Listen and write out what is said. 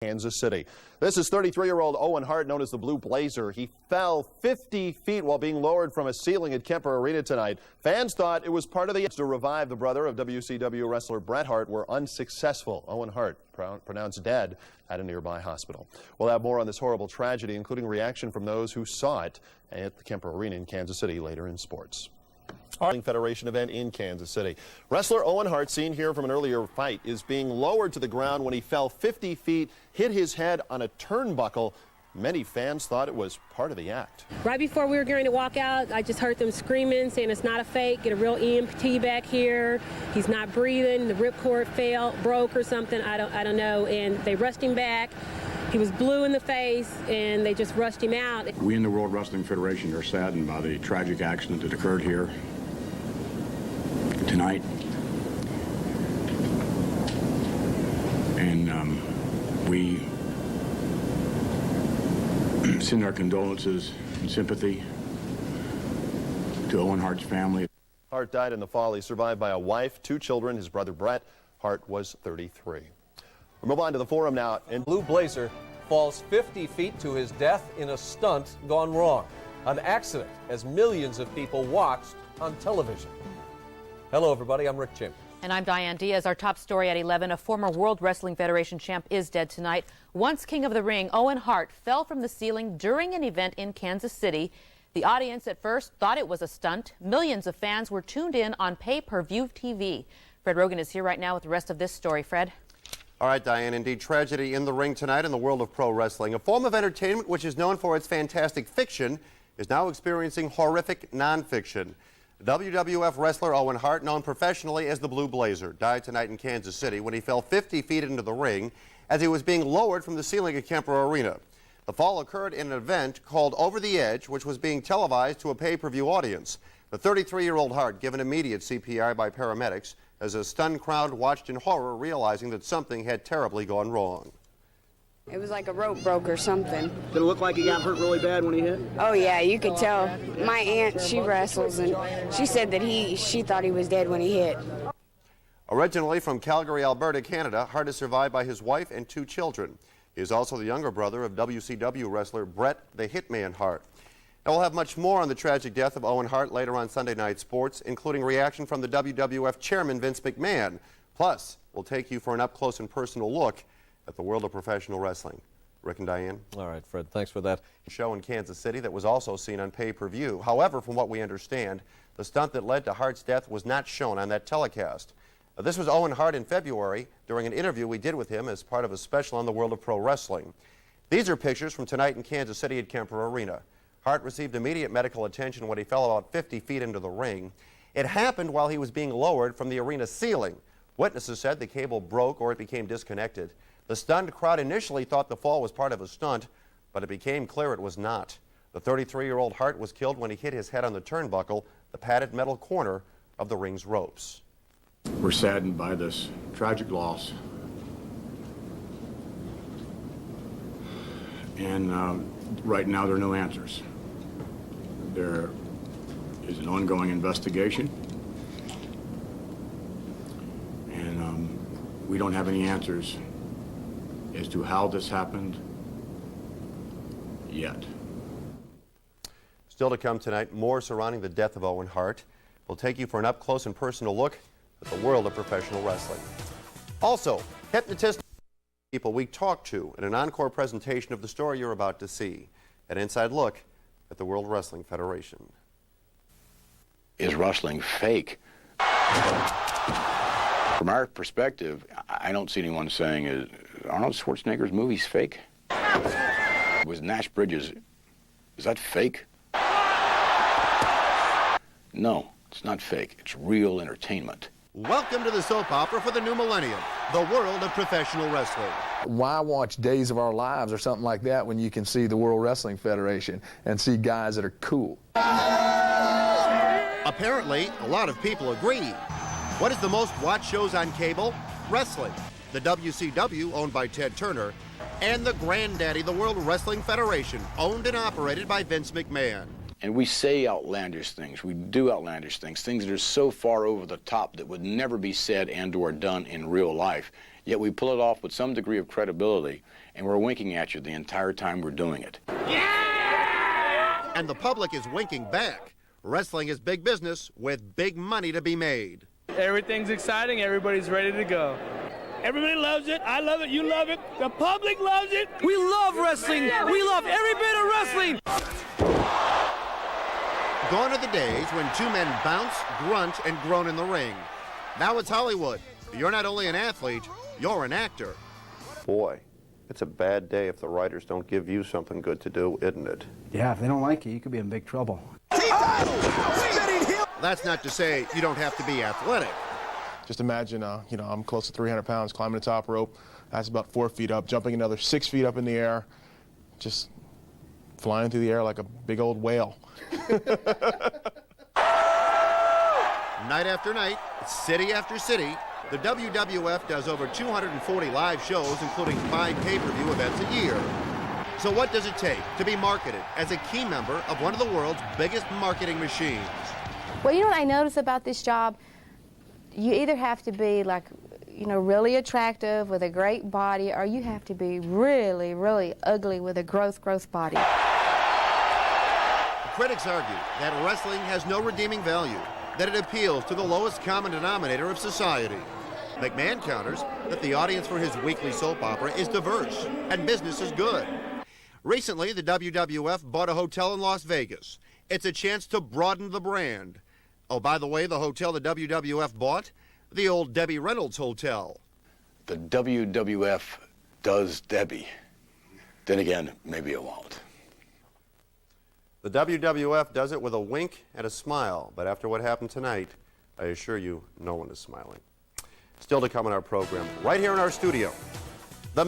Kansas City. This is 33-year-old Owen Hart, known as the Blue Blazer. He fell 50 feet while being lowered from a ceiling at Kemper Arena tonight. Fans thought it was part of the to revive the brother of WCW wrestler Bret Hart were unsuccessful. Owen Hart, pronounced dead at a nearby hospital. We'll have more on this horrible tragedy, including reaction from those who saw it at the Kemper Arena in Kansas City later in sports. Federation event in Kansas City. Wrestler Owen Hart, seen here from an earlier fight, is being lowered to the ground when he fell 50 feet, hit his head on a turnbuckle. Many fans thought it was part of the act. Right before we were going to walk out, I just heard them screaming, saying it's not a fake, get a real EMT back here. He's not breathing, the ripcord broke or something, I don't know, and they rushed him back. He was blue in the face, and they just rushed him out. We in the World Wrestling Federation are saddened by the tragic accident that occurred here tonight. And we send our condolences and sympathy to Owen Hart's family. Hart died in the fall. He's survived by a wife, 2 children. His brother Bret Hart was 33. We'll move on to the forum now. And Blue Blazer falls 50 feet to his death in a stunt gone wrong. An accident as millions of people watched on television. Hello, everybody. I'm Rick Chambers. And I'm Diane Diaz. Our top story at 11, a former World Wrestling Federation champ is dead tonight. Once king of the ring, Owen Hart fell from the ceiling during an event in Kansas City. The audience at first thought it was a stunt. Millions of fans were tuned in on pay-per-view TV. Fred Rogan is here right now with the rest of this story. Fred? All right, Diane, indeed, tragedy in the ring tonight in the world of pro wrestling. A form of entertainment which is known for its fantastic fiction is now experiencing horrific nonfiction. WWF wrestler Owen Hart, known professionally as the Blue Blazer, died tonight in Kansas City when he fell 50 feet into the ring as he was being lowered from the ceiling at Kemper Arena. The fall occurred in an event called Over the Edge, which was being televised to a pay-per-view audience. The 33-year-old Hart, given immediate CPR by paramedics, as a stunned crowd watched in horror, realizing that something had terribly gone wrong. It was like a rope broke or something. Did it look like he got hurt really bad when he hit? Oh yeah, you could tell. My aunt, she wrestles, and she said that she thought he was dead when he hit. Originally from Calgary, Alberta, Canada, Hart is survived by his wife and 2 children. He is also the younger brother of WCW wrestler Bret the Hitman Hart. Now, we'll have much more on the tragic death of Owen Hart later on Sunday Night Sports, including reaction from the WWF chairman, Vince McMahon. Plus, we'll take you for an up-close and personal look at the world of professional wrestling. Rick and Diane. All right, Fred, thanks for that. Show in Kansas City that was also seen on pay-per-view. However, from what we understand, the stunt that led to Hart's death was not shown on that telecast. This was Owen Hart in February during an interview we did with him as part of a special on the world of pro wrestling. These are pictures from tonight in Kansas City at Kemper Arena. Hart received immediate medical attention when he fell about 50 feet into the ring. It happened while he was being lowered from the arena ceiling. Witnesses said the cable broke or it became disconnected. The stunned crowd initially thought the fall was part of a stunt, but it became clear it was not. The 33-year-old Hart was killed when he hit his head on the turnbuckle, the padded metal corner of the ring's ropes. We're saddened by this tragic loss. And right now there are no answers. There is an ongoing investigation, and we don't have any answers as to how this happened yet. Still to come tonight, more surrounding the death of Owen Hart. We'll take you for an up-close and personal look at the world of professional wrestling. Also, hypnotist people we talked to in an encore presentation of the story you're about to see. An inside look at the World Wrestling Federation. Is wrestling fake? From our perspective, I don't see anyone saying, is Arnold Schwarzenegger's movies fake? Was Nash Bridges, is that fake? No, it's not fake. It's real entertainment. Welcome to the soap opera for the new millennium, the world of professional wrestling. Why watch Days of Our Lives or something like that when you can see the World Wrestling Federation and see guys that are cool? Apparently, a lot of people agree. What is the most watched shows on cable? Wrestling. The WCW, owned by Ted Turner, and the granddaddy, the World Wrestling Federation, owned and operated by Vince McMahon. And we say outlandish things. We do outlandish things, things that are so far over the top that would never be said and or done in real life. Yet we pull it off with some degree of credibility. and we're winking at you the entire time we're doing it. And the public is winking back. Wrestling is big business with big money to be made. Everything's exciting. Everybody's ready to go. Everybody loves it. I love it. You love it. The public loves it. We love wrestling. We love every bit of wrestling. Gone are the days when two men bounce, grunt, and groan in the ring. Now it's Hollywood. You're not only an athlete, you're an actor. Boy, it's a bad day if the writers don't give you something good to do, isn't it? Yeah, if they don't like you, you could be in big trouble. That's not to say you don't have to be athletic. Just imagine, I'm close to 300 pounds, climbing the top rope. That's about 4 feet up, jumping another 6 feet up in the air, just flying through the air like a big old whale. Night after night, city after city, the WWF does over 240 live shows, including 5 pay-per-view events a year. So what does it take to be marketed as a key member of one of the world's biggest marketing machines? Well, you know what I notice about this job? You either have to be really attractive with a great body, or you have to be really, really ugly with a gross body. Critics argue that wrestling has no redeeming value, that it appeals to the lowest common denominator of society. McMahon counters that the audience for his weekly soap opera is diverse and business is good. Recently, the WWF bought a hotel in Las Vegas. It's a chance to broaden the brand. Oh, by the way, the hotel the WWF bought, the old Debbie Reynolds Hotel. The WWF does Debbie. Then again, maybe it won't. The WWF does it with a wink and a smile, but after what happened tonight, I assure you, no one is smiling. Still to come in our program, right here in our studio, the